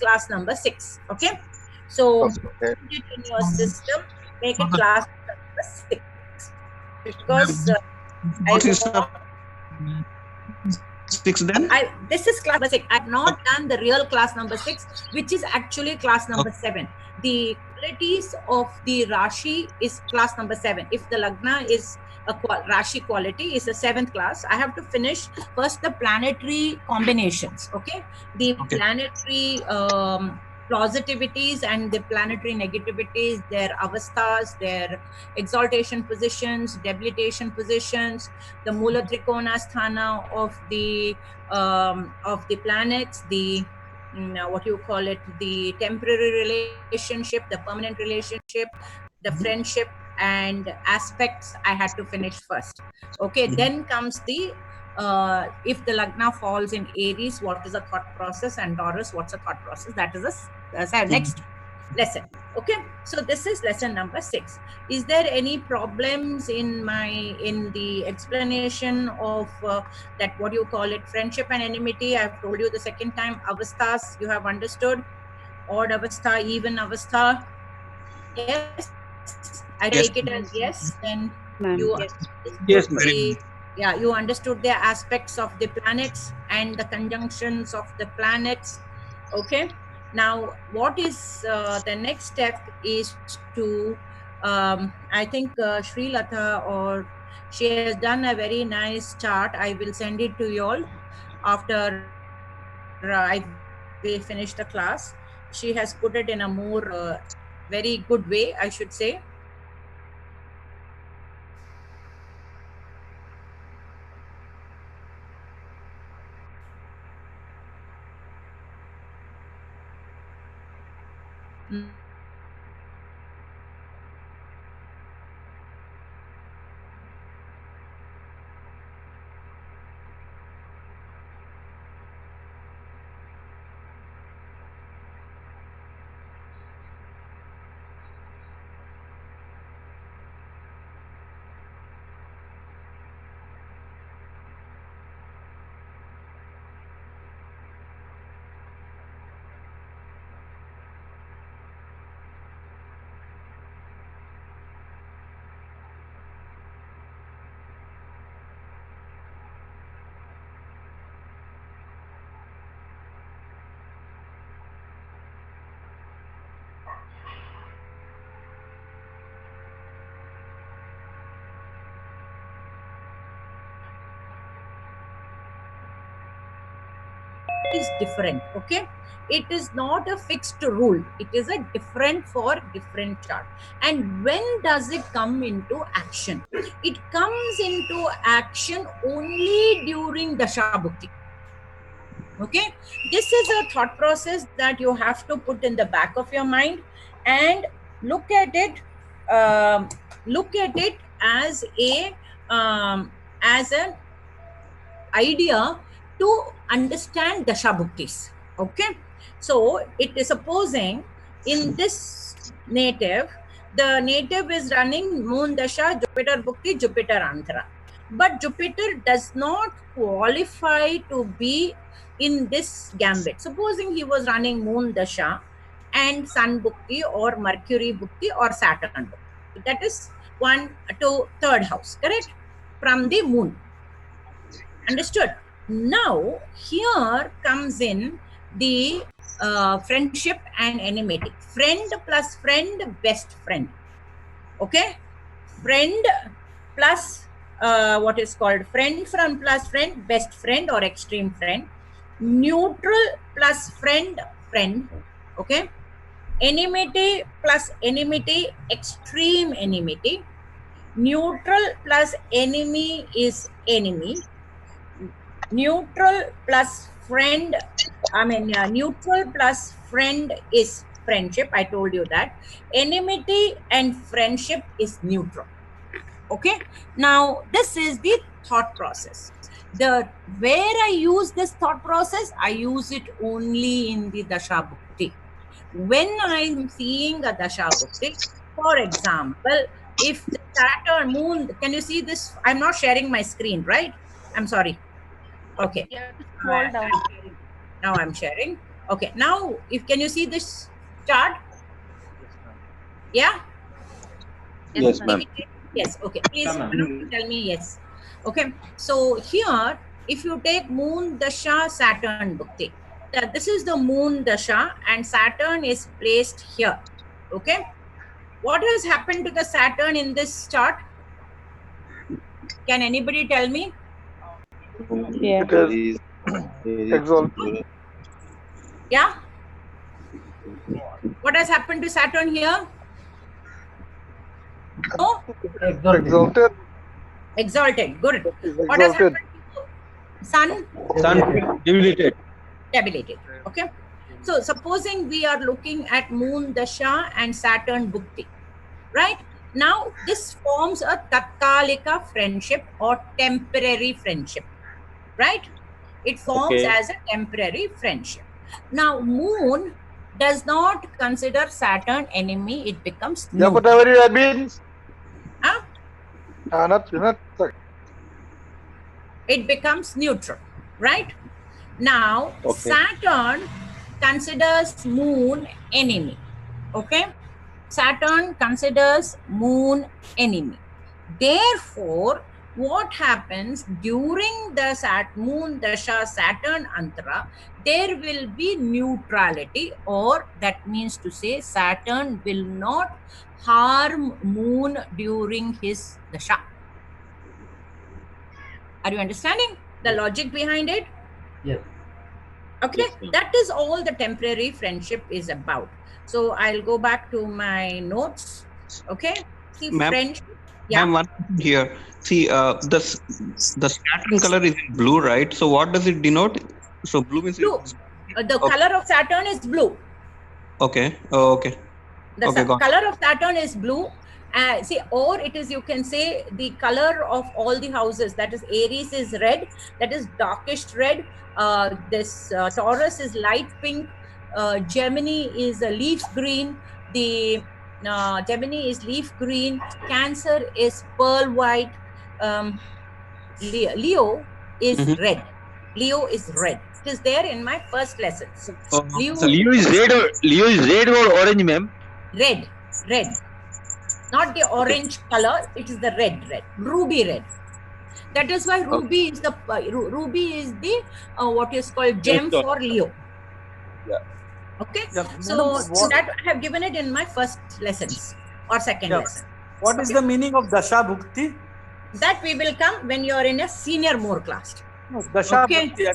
class number 6. Okay, so Okay. put it in your system, make it class number 6, because What is the 6 then? this is class number 6. I have not done the real class number 6, which is actually class number 7. The qualities of the Rashi is class number 7. If the Lagna is a Rashi quality, is a 7th class. I have to finish first the planetary combinations. Okay, the planetary positivities and the planetary negativities, their avasthas, their exaltation positions, debilitation positions, the Mula Trikona Sthana of the planets, the what you call it, the temporary relationship, the permanent relationship, the friendship and aspects I had to finish first. Okay, then comes the if the Lagna falls in Aries, what is a thought process, and Taurus, what's a thought process? That is the next lesson. Okay, so this is lesson number 6. Is there any problems in the explanation of that, what you call it, friendship and enmity? I have told you the second time. Avasthas, you have understood. Odd avastha, even avastha. Yes, I take it as yes. Then you Yes, you understood the aspects of the planets and the conjunctions of the planets. Okay, now what is the next step is to I think Sri Latha, or she has done a very nice chart. I will send it to you all after I finish the class. She has put it in a more very good way, I should say. Is different. Okay, it is not a fixed rule, it is a different for different chart. And when does it come into action? It comes into action only during Dasha Bhukti. Okay, this is a thought process that you have to put in the back of your mind and look at it as an idea to understand Dasha Bhuktis. Okay, so it is supposing in this native, the native is running Moon Dasha, Jupiter Bhukti, Jupiter Anthara. But Jupiter does not qualify to be in this gambit. Supposing he was running Moon Dasha and Sun Bhukti or Mercury Bhukti or Saturn Bhukti. That is 1 to 3rd house, correct? From the Moon. Understood? Now, here comes in the friendship and enmity. Friend plus friend, best friend. Okay? Friend plus what is called friend from plus friend, best friend or extreme friend. Neutral plus friend, friend. Okay? Enmity plus enmity, extreme enmity. Neutral plus enemy is enemy. Neutral plus friend, neutral plus friend is friendship. I told you that. Enmity and friendship is neutral. Okay, now this is the thought process. Where I use this thought process, I use it only in the Dasha Bhukti. When I'm seeing a Dasha Bhukti, for example, if the Saturn moon, can you see this? I'm not sharing my screen, right? I'm sorry. Okay. You have to scroll down. Now I'm sharing. Okay, now if can you see this chart? Yeah. Yes, ma'am. Yes. Okay. Please Yeah, one of you tell me yes. Okay. So here, if you take Moon Dasha Saturn Bhukti, this is the Moon Dasha and Saturn is placed here. Okay. What has happened to the Saturn in this chart? Can anybody tell me? Yeah. It is exalted. Yeah. What has happened to Saturn here? No. Exalted. Exalted. Good. Is What has exalted. happened to Sun? Sun debilitated. Debilitated. Okay. So supposing we are looking at Moon Dasha and Saturn Bhukti, right? Now this forms a Tatkalika friendship or temporary friendship, right? It forms Okay. as a temporary friendship. Now Moon does not consider Saturn enemy, it becomes Yeah, neutral. whatever that means. Huh? Not. It becomes neutral, right? Now Okay. Saturn considers Moon enemy. Okay, Saturn considers Moon enemy. Therefore, what happens during the Moon Dasha Saturn Antara, there will be neutrality, or that means to say Saturn will not harm Moon during his Dasha. Are you understanding the logic behind it? Yes. Okay, Yes, ma'am. that is all the temporary friendship is about. So I'll go back to my notes. Okay, see friendship. Yeah. Ma'am, one here. See, the Saturn color is in blue, right? So what does it denote? So blue means Blue. The Okay. color of Saturn is blue. Okay. Oh, okay. The Okay, got it. color of Saturn is blue. See, or it is, you can say, the color of all the houses. That is, Aries is red. That is darkish red. This Taurus is light pink. Gemini is a leaf green. The Gemini is leaf green. Cancer is pearl white. Leo is Mhm. red. Leo is red. It is there in my first lessons. Leo, So Leo is red or orange, ma'am? red, not the orange color. It is the red, ruby red. That is why ruby is the what is called gem Yes, for Leo. Yeah. Okay. Yeah, So madam, that I have given it in my first lessons or second Yeah. lesson. what is the meaning of Dasha Bhukti? That we will come when you are in a senior more class. No, Dasha Okay. Bhukti.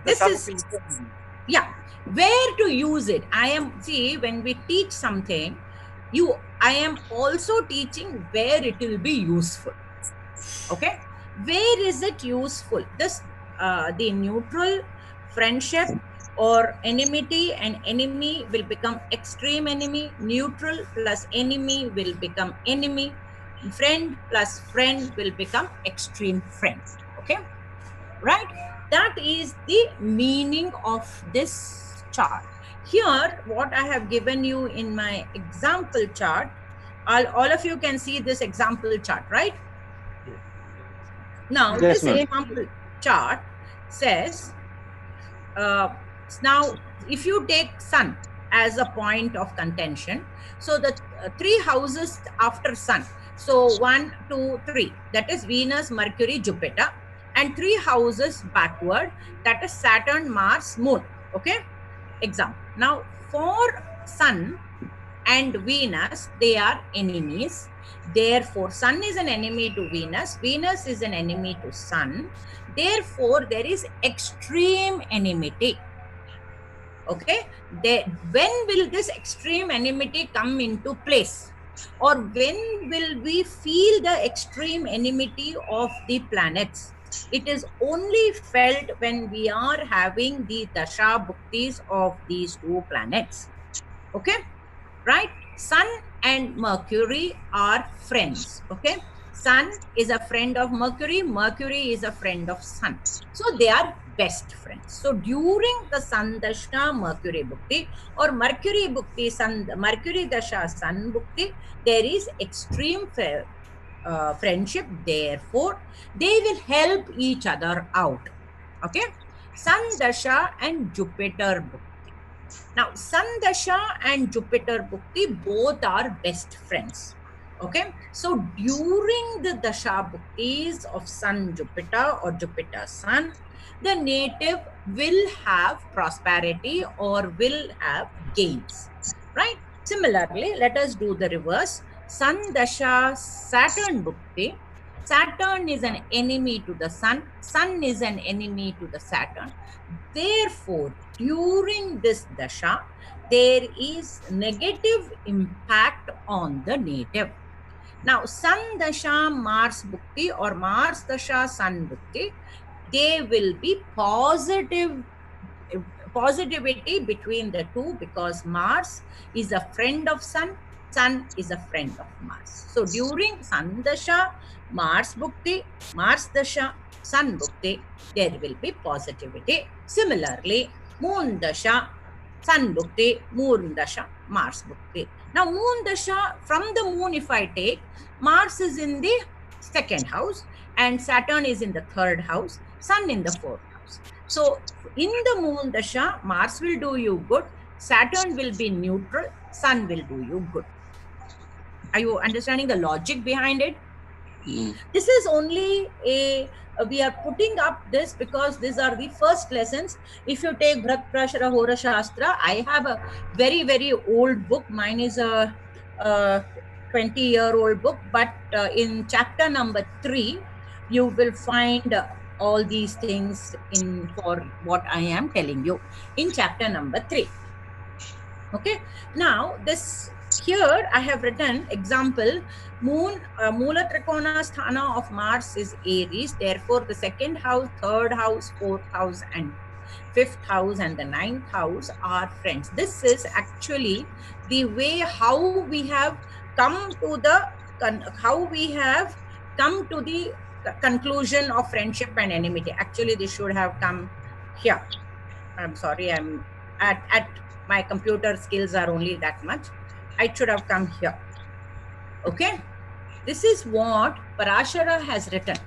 This Dasha is- Bhukti. Yeah, where to use it? See, when we teach something, I am also teaching where it will be useful. Okay, where is it useful? This the neutral friendship or enmity, and enemy will become extreme enemy. Neutral plus enemy will become enemy. Friend plus friend will become extreme friend. Okay, right? That is the meaning of this chart. Here, what I have given you in my example chart, all of you can see this example chart, right? Now, Yes, this ma'am. example chart says, now, if you take Sun as a point of contention, so the three houses after Sun, so 1, 2, 3, that is Venus, Mercury, Jupiter, and three houses backward, that is Saturn, Mars, Moon. Okay, example. Now, for Sun and Venus, they are enemies. Therefore, Sun is an enemy to Venus. Venus is an enemy to Sun. Therefore, there is extreme enmity. Okay, when will this extreme enmity come into place? Or when will we feel the extreme enmity of the planets? It is only felt when we are having the Dasha Bhuktis of these two planets. Okay, right? Sun and Mercury are friends. Okay, Sun is a friend of Mercury, Mercury is a friend of Sun. So they are best friends. So during the Sun Dasha Mercury Bhukti or Mercury Bhukti Sun, Mercury Dasha Sun Bhukti, there is extreme friendship. Therefore, they will help each other out. Okay, Sun Dasha and Jupiter Bhukti. Now, Sun Dasha and Jupiter Bhukti both are best friends. Okay, so during the Dasha Bhuktis of Sun Jupiter or Jupiter Sun, the native will have prosperity or will have gains, right? Similarly, let us do the reverse. Sun Dasha Saturn Bhukti. Saturn is an enemy to the Sun. Sun is an enemy to the Saturn. Therefore, during this Dasha, there is negative impact on the native. Now, Sun Dasha Mars Bhukti or Mars Dasha Sun Bhukti, they will be positivity between the two, because Mars is a friend of Sun, Sun is a friend of Mars. So during Sun Dasha Mars Bhukti, Mars Dasha Sun Bhukti, there will be positivity. Similarly, Moon Dasha Sun Bhukti, Moon Dasha Mars Bhukti. Now Moon Dasha, from the Moon if I take, Mars is in the second house and Saturn is in the third house, Sun in the fourth house. So in the Moon Dasha, Mars will do you good, Saturn will be neutral, Sun will do you good. Are you understanding the logic behind it? This is only we are putting up this because these are the first lessons. If you take Bhrat Prashara Hora Shastra, I have a very, very old book. Mine is a 20-year-old book, but in chapter number 3, you will find all these things in for what I am telling you in chapter number 3. Okay, now this here I have written example. Moon Moola Trikona Sthana of Mars is Aries, therefore the second house, third house, fourth house and fifth house and the ninth house are friends. This is actually the way how we have come to the conclusion of friendship and enmity. Actually, this should have come here. I'm sorry, I'm at my computer skills are only that much. It should have come here. Okay, this is what Parashara has written.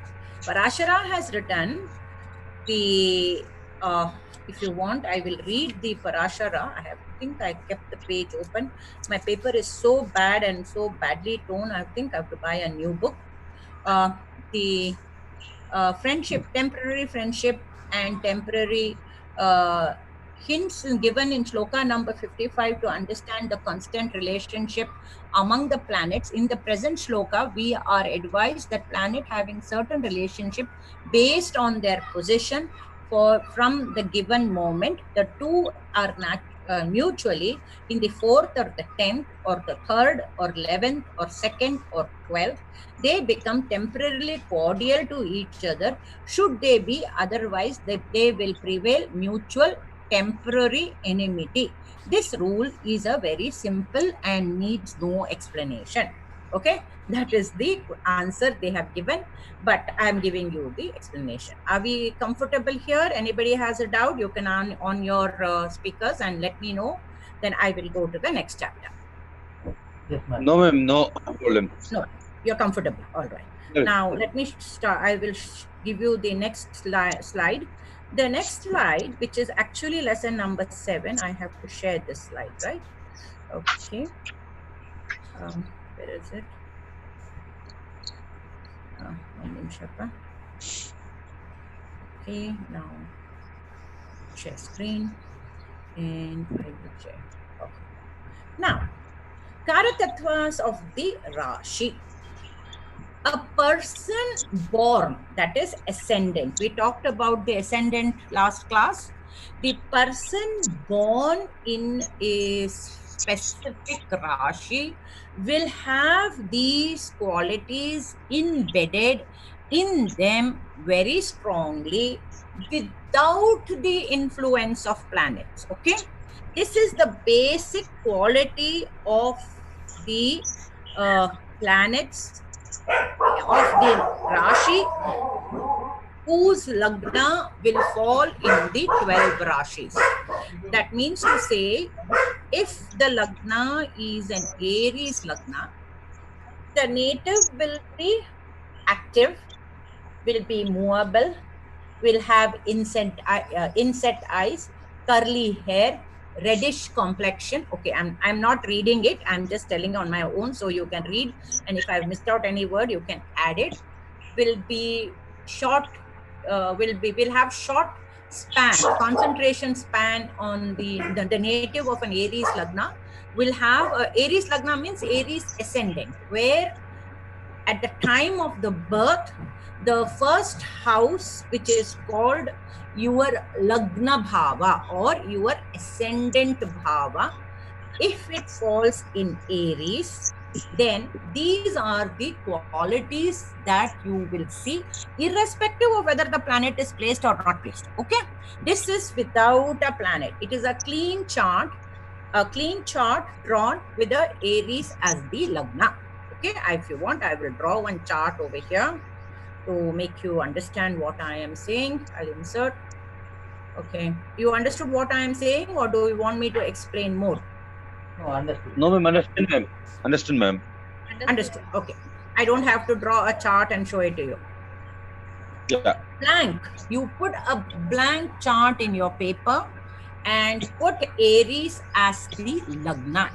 Parashara has written the if you want, I will read the Parashara. I think I kept the page open. My paper is so bad and so badly torn. I think I have to buy a new book. The friendship, temporary friendship and temporary hints given in shloka number 55 to understand the constant relationship among the planets. In the present shloka, we are advised that planet having certain relationship based on their position from the given moment. The two are not mutually in the 4th or the 10th or the 3rd or 11th or 2nd or 12th. They become temporarily cordial to each other. Should they be otherwise, they will prevail mutual temporary enmity. This rule is a very simple and needs no explanation. Okay, that is the answer they have given, but I am giving you the explanation. Are we comfortable here? Anybody has a doubt, you can on your speakers and let me know. Then I will go to the next chapter. Yes, ma'am. No, ma'am, no problem. No, you're comfortable. All right. Yes. Now let me start. I will give you the next slide. The next slide, which is actually lesson number 7. I have to share this slide, right? Okay. Where is it? Okay, now share screen and I will share. Okay. Now, Karatatvas of the Rashi. A person born, that is ascendant. We talked about the ascendant last class. The person born in a specific Rashi will have these qualities embedded in them very strongly without the influence of planets. Okay, this is the basic quality of the planets of the Rashi whose Lagna will fall in the 12 Rashis. That means to say, if the Lagna is an Aries Lagna, the native will be active, will be movable, will have inset eyes, curly hair, reddish complexion. Okay, I'm not reading it. I'm just telling on my own, so you can read. And if I've missed out any word, you can add it. Will be short. Will have short span, concentration span on the native of an Aries Lagna. Will have Aries Lagna means Aries ascendant, where at the time of the birth, the first house, which is called your Lagna Bhava or your ascendant Bhava, if it falls in Aries, then these are the qualities that you will see, irrespective of whether the planet is placed or not placed. Okay, this is without a planet. It is a clean chart drawn with the Aries as the Lagna. Okay, if you want, I will draw one chart over here to make you understand what I am saying. I'll insert. Okay, you understood what I am saying, or do you want me to explain more? No, understood. No, ma'am. Understood, ma'am. Understood, ma'am. Understood. Okay, I don't have to draw a chart and show it to you. Yeah. Blank. You put a blank chart in your paper and put Aries as the Lagna.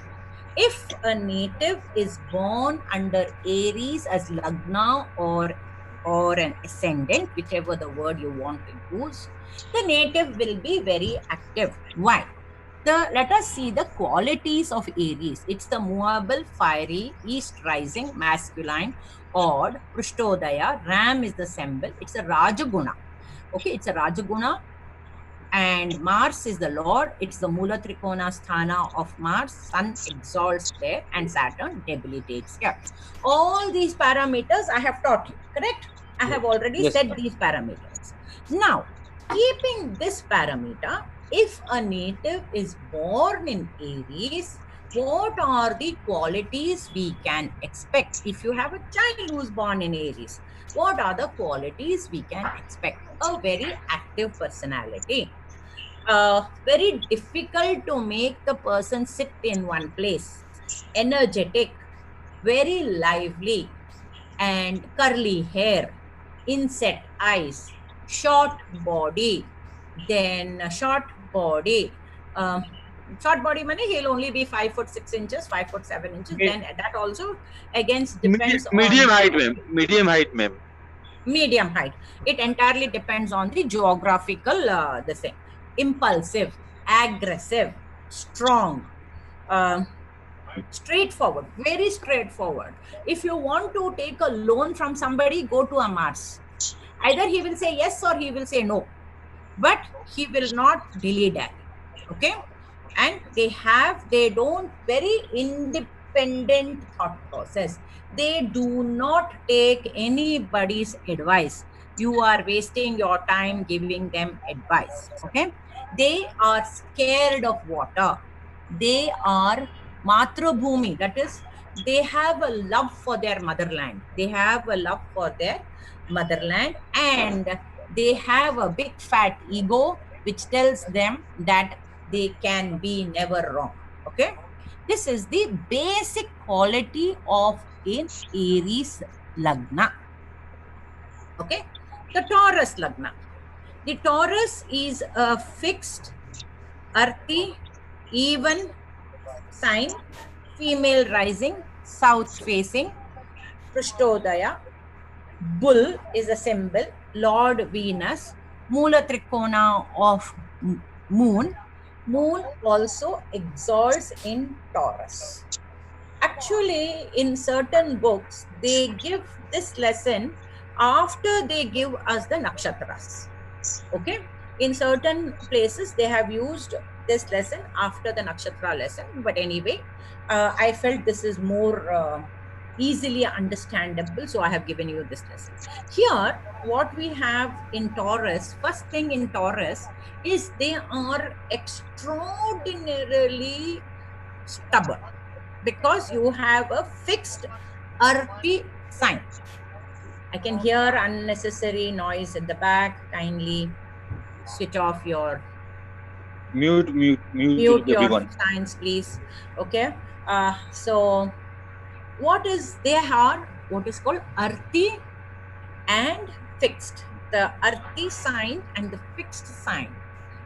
If a native is born under Aries as Lagna or an ascendant, whichever the word you want to use, the native will be very active. Why? Let us see the qualities of Aries. It's the movable, fiery, east rising, masculine, odd, Prushtodaya, Ram is the symbol. It's a Rajaguna. Okay, it's a Rajaguna. And Mars is the Lord. It's the Mula Trikona Sthana of Mars. Sun exalts there and Saturn debilitates here. All these parameters I have taught you, correct? I have already said these parameters. Now, keeping this parameter, if a native is born in Aries, what are the qualities we can expect? If you have a child who is born in Aries, what are the qualities we can expect? A very active personality. Very difficult to make the person sit in one place. Energetic, very lively, and curly hair, inset eyes, short body. Then short body. Short body money, he'll only be 5'6", 5'7". Then that also against depends Medium on height, ma'am. Medium height, ma'am. medium height. It entirely depends on the geographical the thing. Impulsive, aggressive, strong, straightforward, very straightforward. If you want to take a loan from somebody, go to a Mars. Either he will say yes or he will say no, but he will not dilly-dally. Okay, and they don't very independent thought process. They do not take anybody's advice. You are wasting your time giving them advice. Okay, they are scared of water. They are Matrabhumi, that is, they have a love for their motherland. They have a love for their motherland, and they have a big fat ego which tells them that they can be never wrong. Okay, this is the basic quality of an Aries Lagna. Okay, the Taurus Lagna. The Taurus is a fixed, earthy, even sign, female rising, south facing, Prushtodaya. Bull is a symbol, Lord Venus, Mula Trikona of Moon. Moon also exalts in Taurus. Actually, in certain books, they give this lesson after they give us the nakshatras. Okay, in certain places they have used this lesson after the nakshatra lesson, but anyway, I felt this is more easily understandable, so I have given you this lesson. Here, what we have in Taurus, first thing in Taurus is they are extraordinarily stubborn, because you have a fixed earthy sign. I can hear unnecessary noise at the back. Kindly switch off your Mute your everyone. signs, please. Okay, so what is they are what is called earthy and fixed. The earthy sign and the fixed sign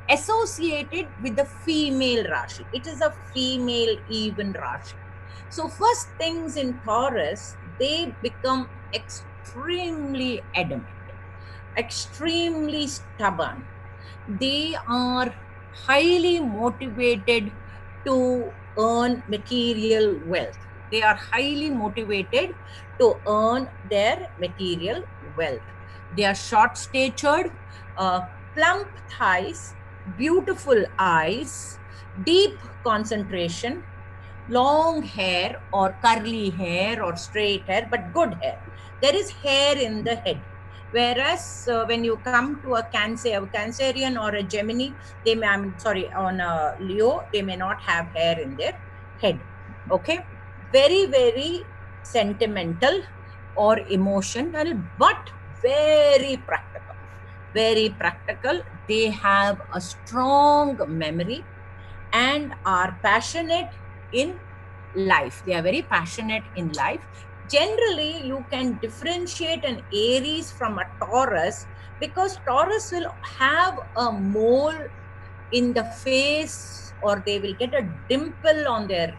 associated with the female Rashi. It is a female even Rashi. So first things in Taurus, they become extremely adamant, extremely stubborn. They are highly motivated to earn material wealth. They are highly motivated to earn their material wealth. They are short statured, plump thighs, beautiful eyes, deep concentration, long hair or curly hair or straight hair, but good hair. There is hair in the head. Whereas when you come to a Cancerian or a Gemini, they may, on a Leo, they may not have hair in their head. Okay, very, very sentimental or emotional, but very practical. Very practical. They have a strong memory and are passionate in life. They are very passionate in life. Generally, you can differentiate an Aries from a Taurus because Taurus will have a mole in the face, or they will get a dimple on their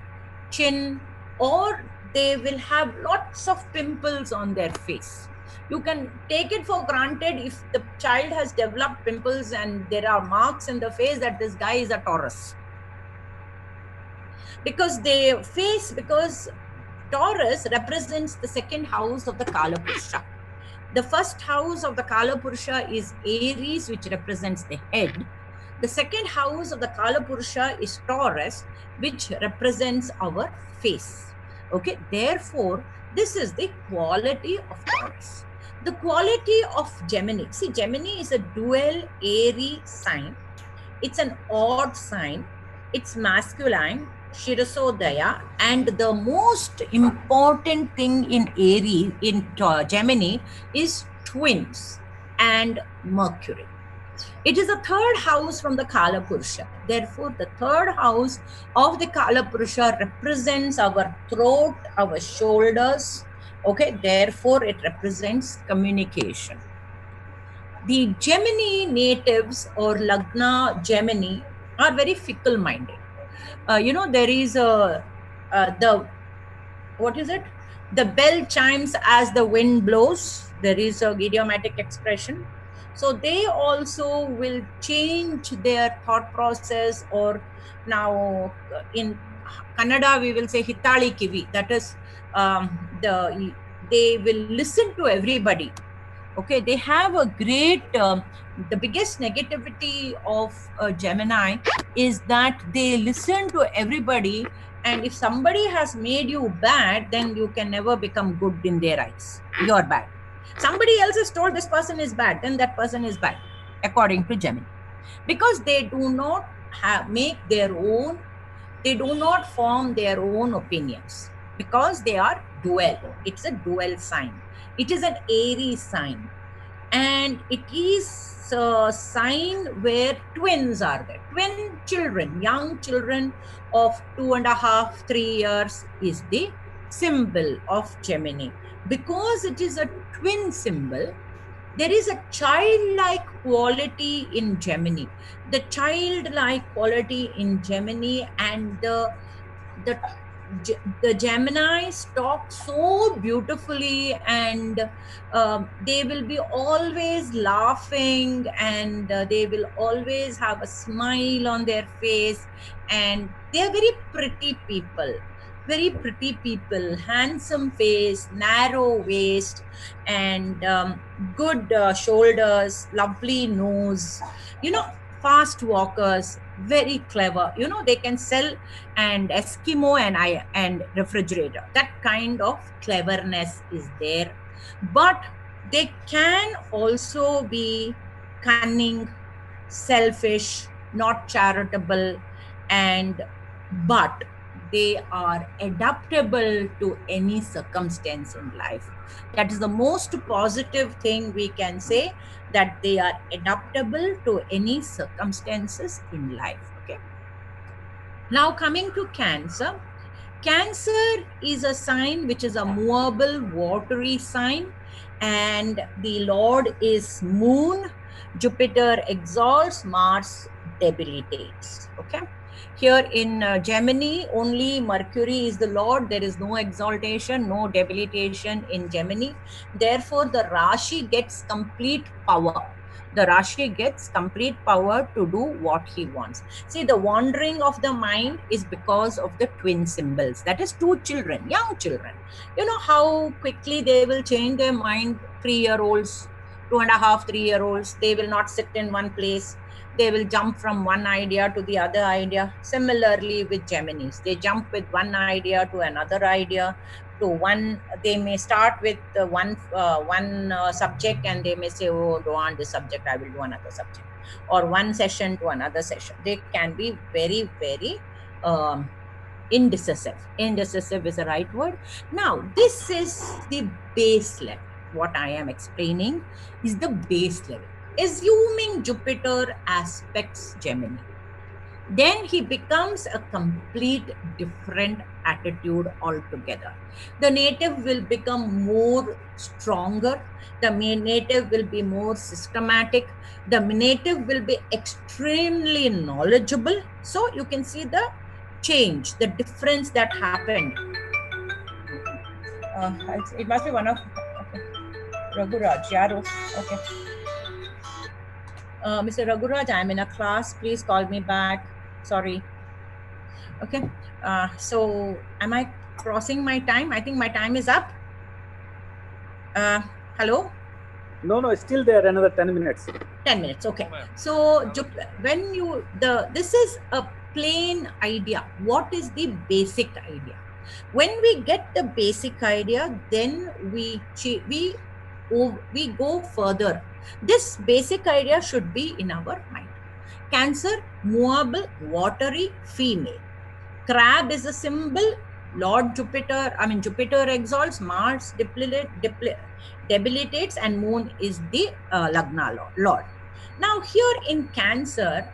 chin, or they will have lots of pimples on their face. You can take it for granted if the child has developed pimples and there are marks in the face that this guy is a Taurus. Because Taurus represents the second house of the Kala Purusha. The first house of the Kala Purusha is Aries, which represents the head. The second house of the Kala Purusha is Taurus, which represents our face. Okay, therefore, this is the quality of Taurus. The quality of Gemini. See, Gemini is a dual Aries sign. It's an odd sign. It's masculine, Shirasodaya, and the most important thing in Aries, in Gemini, is twins and Mercury. It is a third house from the Kala Purusha. Therefore, the third house of the Kala Purusha represents our throat, our shoulders. Okay, therefore, it represents communication. The Gemini natives or Lagna Gemini are very fickle-minded. There is the bell chimes as the wind blows. There is a idiomatic expression. So they also will change their thought process, or now in Kannada we will say hitali kivi. That is, they will listen to everybody. Okay, they have a great, the biggest negativity of Gemini is that they listen to everybody, and if somebody has made you bad, then you can never become good in their eyes. You're bad. Somebody else has told this person is bad, then that person is bad, according to Gemini. Because they do not they do not form their own opinions, because they are dual. It's a dual sign. It is an Aries sign, and it is a sign where twins are there. Twin children, young children of 2.5, 3 years is the symbol of Gemini. Because it is a twin symbol, there is a childlike quality in Gemini. The childlike quality in Gemini, and the Geminis talk so beautifully, and they will be always laughing, and they will always have a smile on their face, and they are very pretty people. Very pretty people, handsome face, narrow waist, and good shoulders, lovely nose, fast walkers, very clever. They can sell and Eskimo and refrigerator. That kind of cleverness is there. But they can also be cunning, selfish, not charitable, but they are adaptable to any circumstance in life. That is the most positive thing we can say, that they are adaptable to any circumstances in life. Okay. Now coming to Cancer. Cancer is a sign which is a movable, watery sign, and the Lord is Moon. Jupiter exalts, Mars debilitates. Okay. Here in Gemini, only Mercury is the Lord. There is no exaltation, no debilitation in Gemini. Therefore, the Rashi gets complete power. The Rashi gets complete power to do what he wants. See, the wandering of the mind is because of the twin symbols. That is two children, young children. You know how quickly they will change their mind, 3-year-olds, 2.5, 3-year-olds. They will not sit in one place. They will jump from one idea to the other idea. Similarly with Geminis, they jump with one idea to another idea. To one, they may start with one subject, and they may say, oh, don't want this subject, I will do another subject, or one session to another session. They can be very, very indecisive. Indecisive is the right word. Now, this is the base level. What I am explaining is the base level. Assuming Jupiter aspects Gemini, then he becomes a complete different attitude altogether. The native will become more stronger. The native will be more systematic. The native will be extremely knowledgeable. So you can see the change, the difference that happened. It must be one of Raghuraj, Yaro. Okay. Mr. Raghuraj, I'm in a class. Please call me back. Sorry. Okay. So am I crossing my time? I think my time is up. Hello? No, it's still there. Another 10 minutes. 10 minutes. Okay. So when this is a plain idea. What is the basic idea? When we get the basic idea, then we go further. This basic idea should be in our mind. Cancer, movable, watery, female. Crab is a symbol. Lord Jupiter, Jupiter exalts, Mars debilitates, and Moon is the Lagna Lord. Now here in Cancer,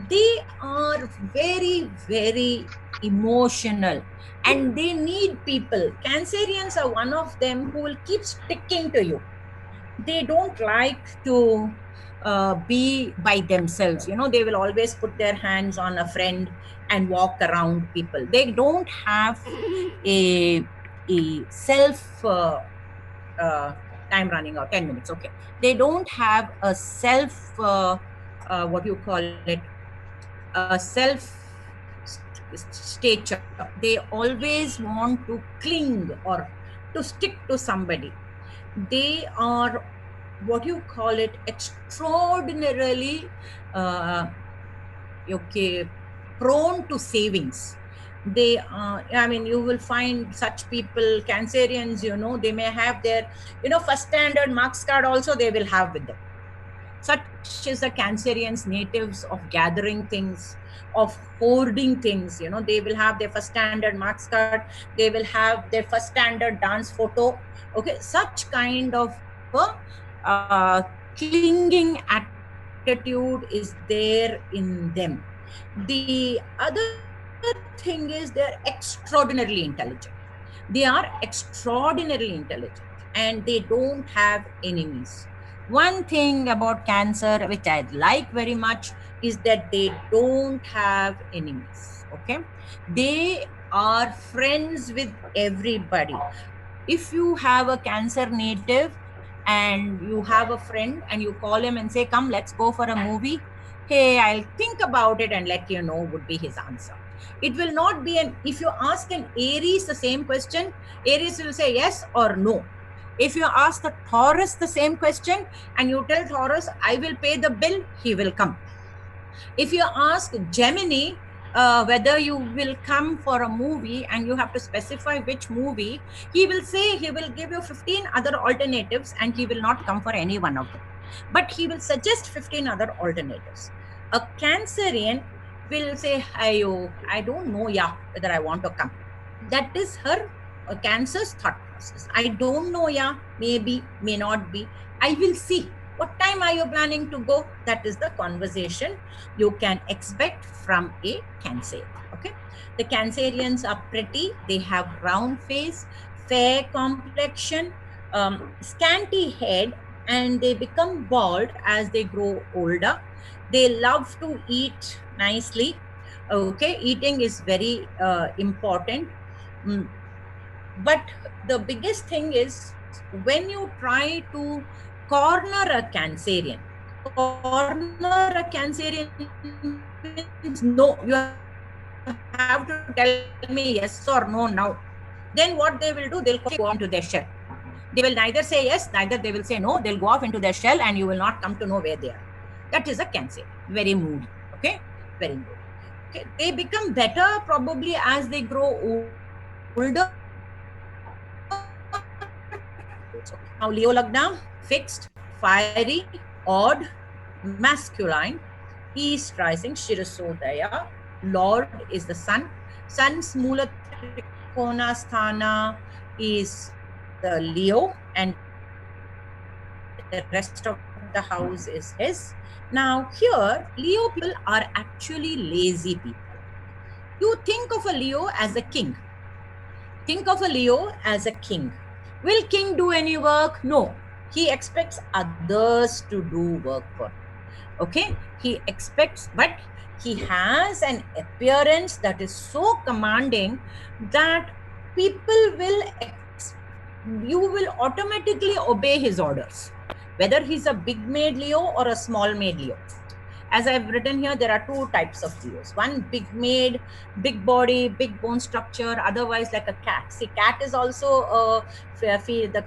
they are very, very emotional, and they need people. Cancerians are one of them who will keep sticking to you. They don't like to be by themselves. They will always put their hands on a friend and walk around people. They don't have a self time running out, 10 minutes. Okay. They don't have a self what you call it, a self stature. They always want to cling or to stick to somebody. They are, what you call it, extraordinarily prone to savings. They you will find such people, Cancerians, they may have their first standard marks card also they will have with them. Such is the Cancerians, natives of gathering things, of hoarding things. They will have their first standard marks card, they will have their first standard dance photo. Okay, such kind of clinging attitude is there in them. The other thing is they're extraordinarily intelligent. They are extraordinarily intelligent, and they don't have enemies. One thing about Cancer, which I like very much, is that they don't have enemies. Okay, they are friends with everybody. If you have a Cancer native and you have a friend and you call him and say, come, let's go for a movie, hey, I'll think about it and let you know, would be his answer. It will not be if you ask an Aries the same question, Aries will say yes or no. If you ask the Taurus the same question and you tell Taurus, I will pay the bill, he will come. If you ask Gemini whether you will come for a movie and you have to specify which movie, he will say he will give you 15 other alternatives and he will not come for any one of them. But he will suggest 15 other alternatives. A Cancerian will say, I don't know, whether I want to come. That is her Cancer's thought process. I don't know, maybe, may not be. I will see. What time are you planning to go? That is the conversation you can expect from a Cancer. Okay. The Cancerians are pretty. They have round face, fair complexion, scanty head, and they become bald as they grow older. They love to eat nicely. Okay, eating is very important. Mm, but the biggest thing is when you try to corner a Cancerian, corner a Cancerian means no, you have to tell me yes or no now. Then what they will do, they'll go on to their shell. They will neither say yes, neither they will say no. They'll go off into their shell and you will not come to know where they are. That is a Cancer. Very moody. Okay, very moody. Okay, they become better probably as they grow older. Now Leo Lagna, fixed, fiery, odd, masculine, East rising, Shirasodaya, Lord is the sun. Sun's Mula Trikona Sthana is the Leo, and the rest of the house is his. Now here, Leo people are actually lazy people. You think of a Leo as a king. Think of a Leo as a king. Will king do any work? No. He expects others to do work for him. Okay? He expects, but he has an appearance that is so commanding that people will, you will automatically obey his orders. Whether he's a big made Leo or a small made Leo. As I've written here, there are two types of Leos. One big made, big body, big bone structure, otherwise like a cat. See, cat is also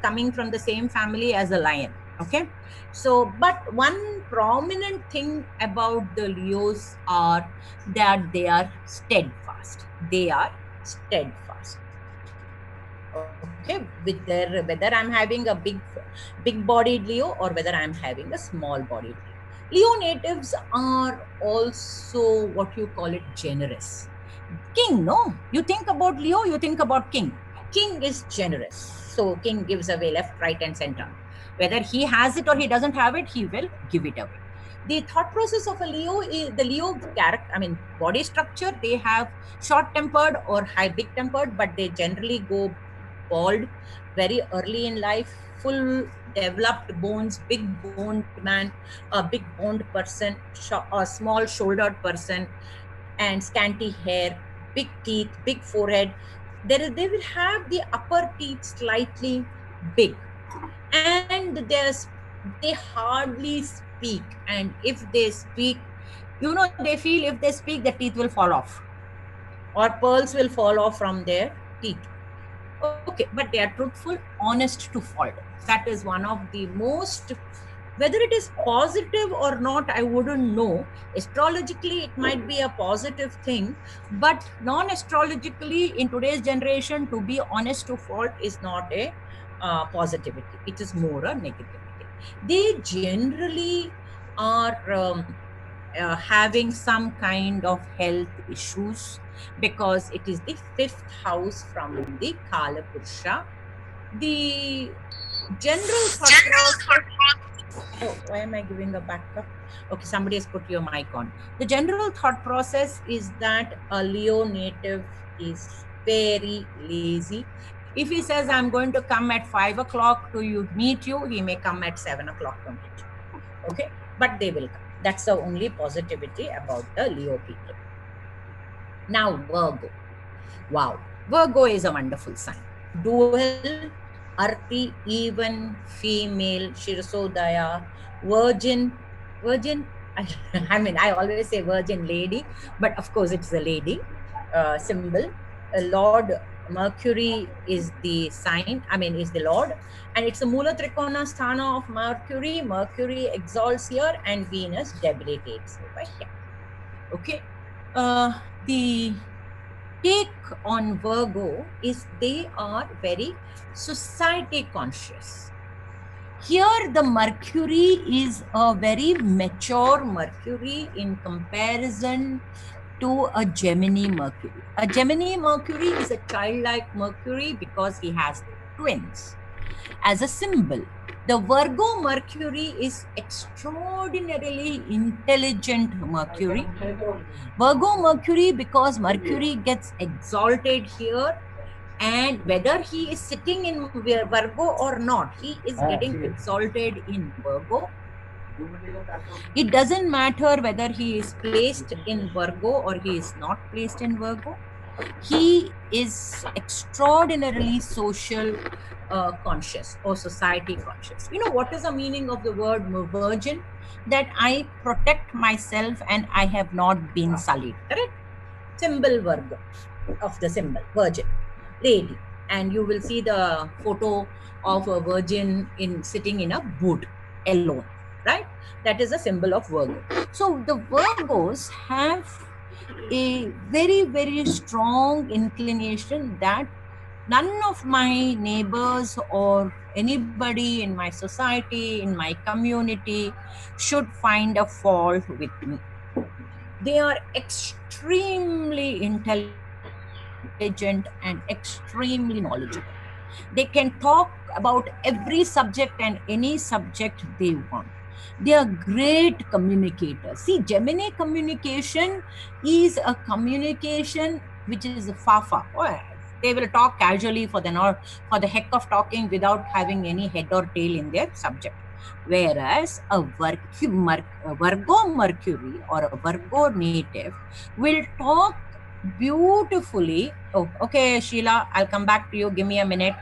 coming from the same family as a lion. Okay. So, but one prominent thing about the Leos are that they are steadfast. They are steadfast. Okay, with their, whether I'm having a big bodied Leo or whether I'm having a small bodied Leo. Leo natives are also what you call it generous. King, no? You think about Leo, you think about king. King is generous. So king gives away left, right, and center. Whether he has it or he doesn't have it, he will give it away. The thought process of a Leo is the Leo character, I mean, body structure, they have short-tempered or big-tempered, but they generally go bald very early in life, full developed bones, big boned man, a big boned person, a small shouldered person, and scanty hair, big teeth, big forehead. They will have the upper teeth slightly big, and they hardly speak. And if they speak, you know, they feel if they speak, the teeth will fall off, or pearls will fall off from their teeth. Okay, but they are truthful, honest to fault. That is one of the most, whether it is positive or not, I wouldn't know. Astrologically, it might be a positive thing, but non-astrologically, in today's generation, to be honest to fault is not a positivity. It is more a negativity. They generally are having some kind of health issues, because it is the 5th house from the Kala Purusha. The general thought process, oh, why am I giving a backup? Okay, somebody has put your mic on. The general thought process is that a Leo native is very lazy. If he says, I'm going to come at 5 o'clock to meet you, he may come at 7 o'clock to meet you. Okay, but they will come. That's the only positivity about the Leo people. Now, Virgo. Wow. Virgo is a wonderful sign. Dual, Arti, even, female, Shirsodaya, virgin. I mean, I always say virgin lady, but of course it's a lady symbol. Lord Mercury is the sign, I mean, is the Lord, and it's a Mula Trikona Sthana of Mercury. Mercury exalts here and Venus debilitates over here. Okay. The take on Virgo is they are very society conscious. Here the Mercury is a very mature Mercury in comparison to a Gemini Mercury. A Gemini Mercury is a childlike Mercury because he has twins. As a symbol, the Virgo Mercury is extraordinarily intelligent Mercury. Virgo Mercury, because Mercury gets exalted here, and whether he is sitting in Virgo or not, he is getting exalted in Virgo. It doesn't matter whether he is placed in Virgo or he is not placed in Virgo. He is extraordinarily social conscious or society conscious. You know what is the meaning of the word virgin? That I protect myself and I have not been sullied. Correct? Symbol Virgo of the symbol virgin lady, and you will see the photo of a virgin in sitting in a boot alone, right? That is a symbol of Virgo. So the Virgos have a very, very strong inclination that none of my neighbors or anybody in my society, in my community, should find a fault with me. They are extremely intelligent and extremely knowledgeable. They can talk about every subject and any subject they want. They are great communicators. See, Gemini communication is a communication which is fafa. They will talk casually for the heck of talking without having any head or tail in their subject. Whereas a Virgo Mercury or a Virgo native will talk beautifully. Oh, okay, Sheila, I'll come back to you. Give me a minute.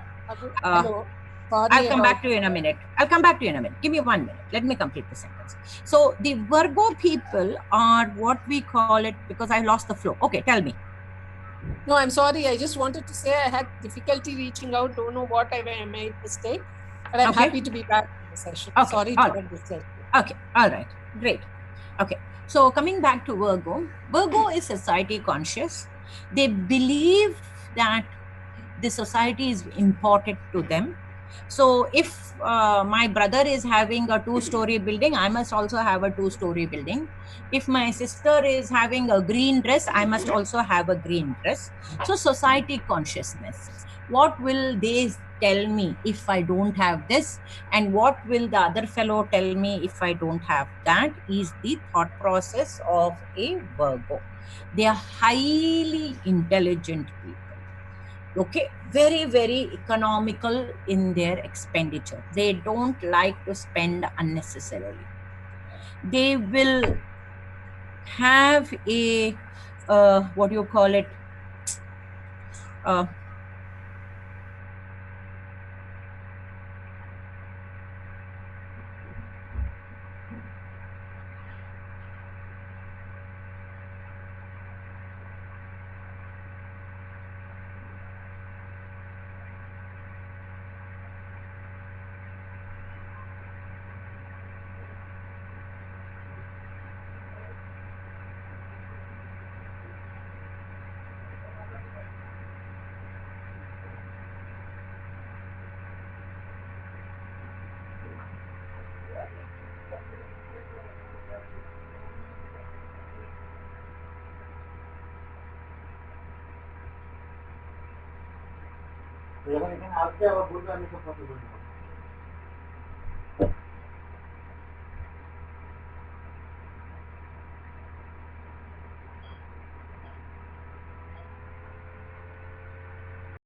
Hello. Sorry I'll come about back to you in a minute. I'll come back to you in a minute. Give me 1 minute. Let me complete the sentence. So the Virgo people are what we call it, because I lost the flow. Okay, tell me. No, I'm sorry. I just wanted to say I had difficulty reaching out. Don't know what I made mistake, but I'm Okay. happy to be back in the session. Okay, Sorry all to right. end this session. Okay, all right, great. Okay, so coming back to Virgo, Virgo is society conscious. They believe that the society is important to them. So if my brother is having a 2-story building, I must also have a 2-story building. If my sister is having a green dress, I must also have a green dress. So society consciousness. What will they tell me if I don't have this? And what will the other fellow tell me if I don't have that? Is the thought process of a Virgo. They are highly intelligent people. Okay, very, very economical in their expenditure. They don't like to spend unnecessarily. They will have a what do you call it, uh, এখন এখানে আসবে আবার বলবে আমি সব কথা বলবো